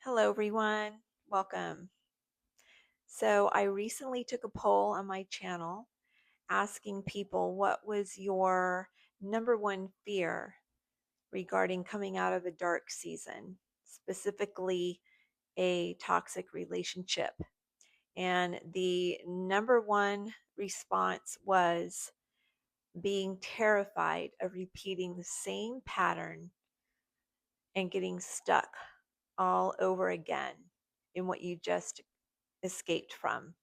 Hello, everyone. Welcome. So, I recently took a poll on my channel asking people what was your number one fear regarding coming out of a dark season, specifically a toxic relationship. And the number one response was being terrified of repeating the same pattern and getting stuck all over again in what you just escaped from.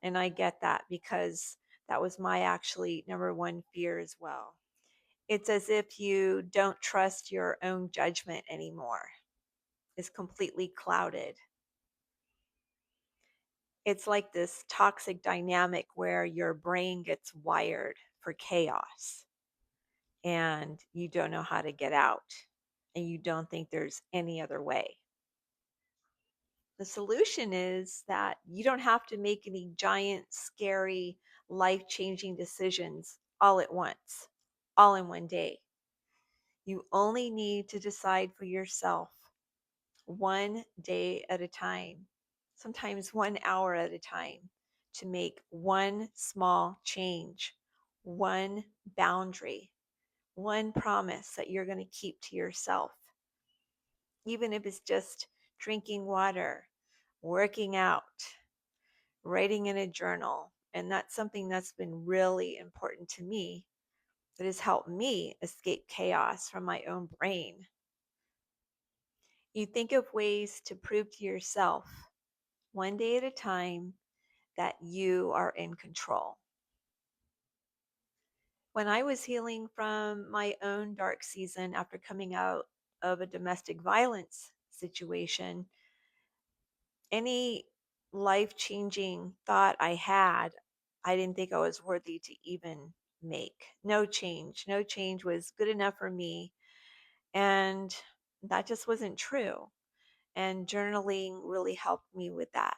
And I get that because that was my actually number one fear as well. It's as if you don't trust your own judgment anymore. It's completely clouded. It's like this toxic dynamic where your brain gets wired for chaos and you don't know how to get out and you don't think there's any other way. The solution is that you don't have to make any giant, scary, life changing decisions all at once, all in one day. You only need to decide for yourself one day at a time, sometimes 1 hour at a time, to make one small change, one boundary, one promise that you're going to keep to yourself, even if it's just drinking water, working out, writing in a journal. And that's something that's been really important to me that has helped me escape chaos from my own brain. You think of ways to prove to yourself one day at a time that you are in control. When I was healing from my own dark season after coming out of a domestic violence situation, any life changing thought I had, I didn't think I was worthy to even make. No change. No change was good enough for me. And that just wasn't true. And journaling really helped me with that.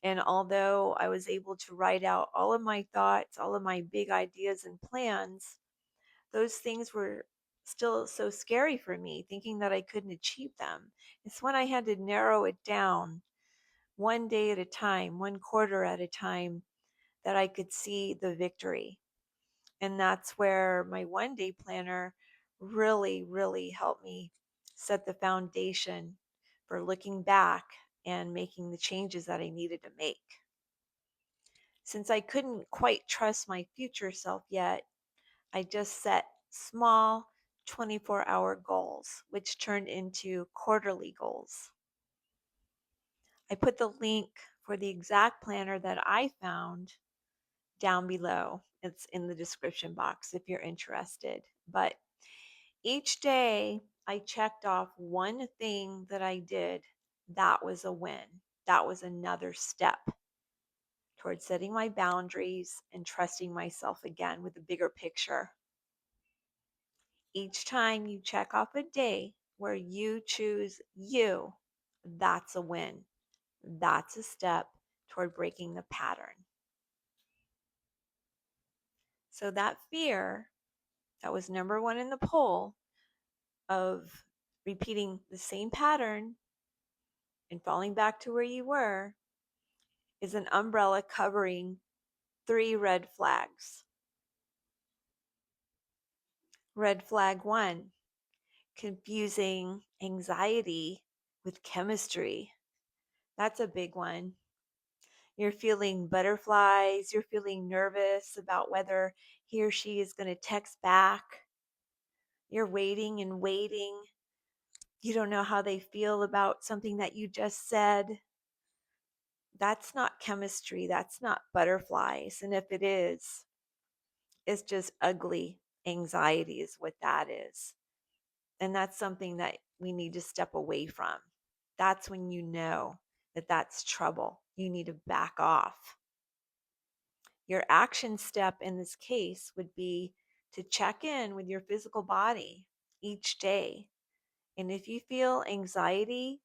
And although I was able to write out all of my thoughts, all of my big ideas and plans, those things were still so scary for me, thinking that I couldn't achieve them. It's when I had to narrow it down one day at a time, one quarter at a time, that I could see the victory. And that's where my 1 day planner really, really helped me set the foundation for looking back and making the changes that I needed to make. Since I couldn't quite trust my future self yet, I just set small 24-hour goals, which turned into quarterly goals. I put the link for the exact planner that I found down below. It's in the description box if you're interested. But each day I checked off one thing that I did. That was a win. That was another step towards setting my boundaries and trusting myself again with a bigger picture. Each time you check off a day where you choose you, that's a win. That's a step toward breaking the pattern. So that fear that was number one in the poll of repeating the same pattern and falling back to where you were is an umbrella covering 3 red flags. Red flag one, confusing anxiety with chemistry. That's a big one. You're feeling butterflies. You're feeling nervous about whether he or she is going to text back. You're waiting and waiting. You don't know how they feel about something that you just said. That's not chemistry. That's not butterflies. And if it is, it's just ugly anxiety, is what that is. And that's something that we need to step away from. That's when you know that that's trouble. You need to back off. Your action step in this case would be to check in with your physical body each day. And if you feel anxiety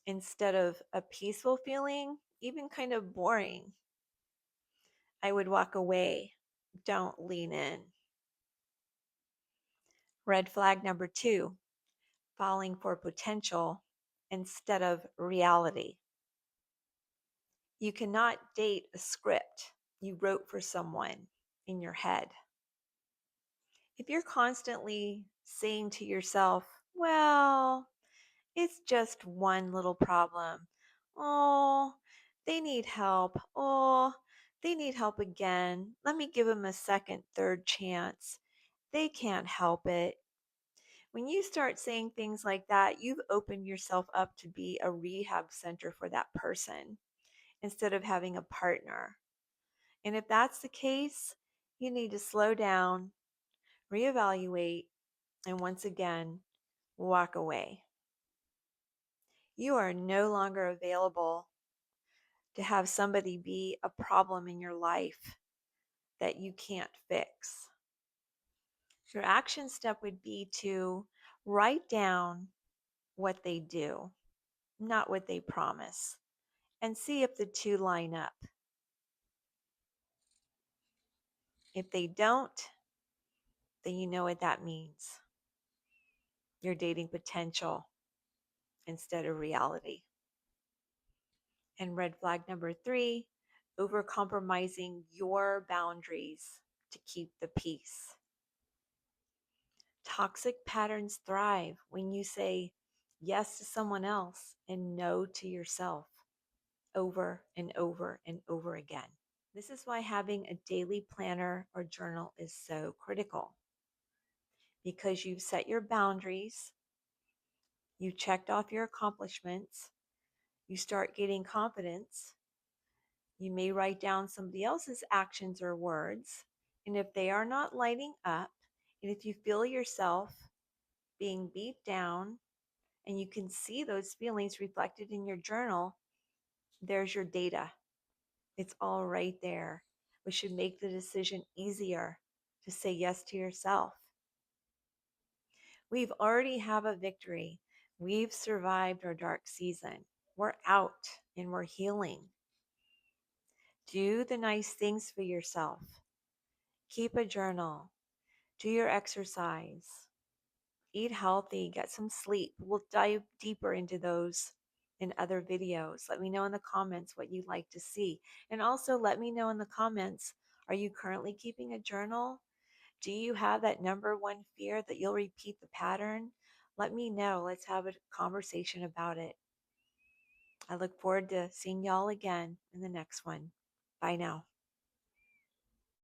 instead of a peaceful feeling, even kind of boring, I would walk away. Don't lean in. Red flag number two, falling for potential instead of reality. You cannot date a script you wrote for someone in your head. If you're constantly saying to yourself, well, it's just one little problem. Oh, they need help. Oh, they need help again. Let me give them a second, third chance. They can't help it. When you start saying things like that, you've opened yourself up to be a rehab center for that person instead of having a partner. And if that's the case, you need to slow down, reevaluate, and once again, walk away. You are no longer available to have somebody be a problem in your life that you can't fix. Your action step would be to write down what they do, not what they promise, and see if the two line up. If they don't, then you know what that means. You're dating potential instead of reality. And red flag number 3, overcompromising your boundaries to keep the peace. Toxic patterns thrive when you say yes to someone else and no to yourself over and over and over again. This is why having a daily planner or journal is so critical, because you've set your boundaries, you checked off your accomplishments, you start getting confidence. You may write down somebody else's actions or words, and if they are not lighting up, and if you feel yourself being beat down, and you can see those feelings reflected in your journal, there's your data. It's all right there, which should make the decision easier to say yes to yourself. We've already have a victory. We've survived our dark season. We're out and we're healing. Do the nice things for yourself. Keep a journal. Do your exercise. Eat healthy. Get some sleep. We'll dive deeper into those in other videos. Let me know in the comments what you'd like to see. And also let me know in the comments, are you currently keeping a journal? Do you have that number one fear that you'll repeat the pattern? Let me know. Let's have a conversation about it. I look forward to seeing y'all again in the next one. Bye now.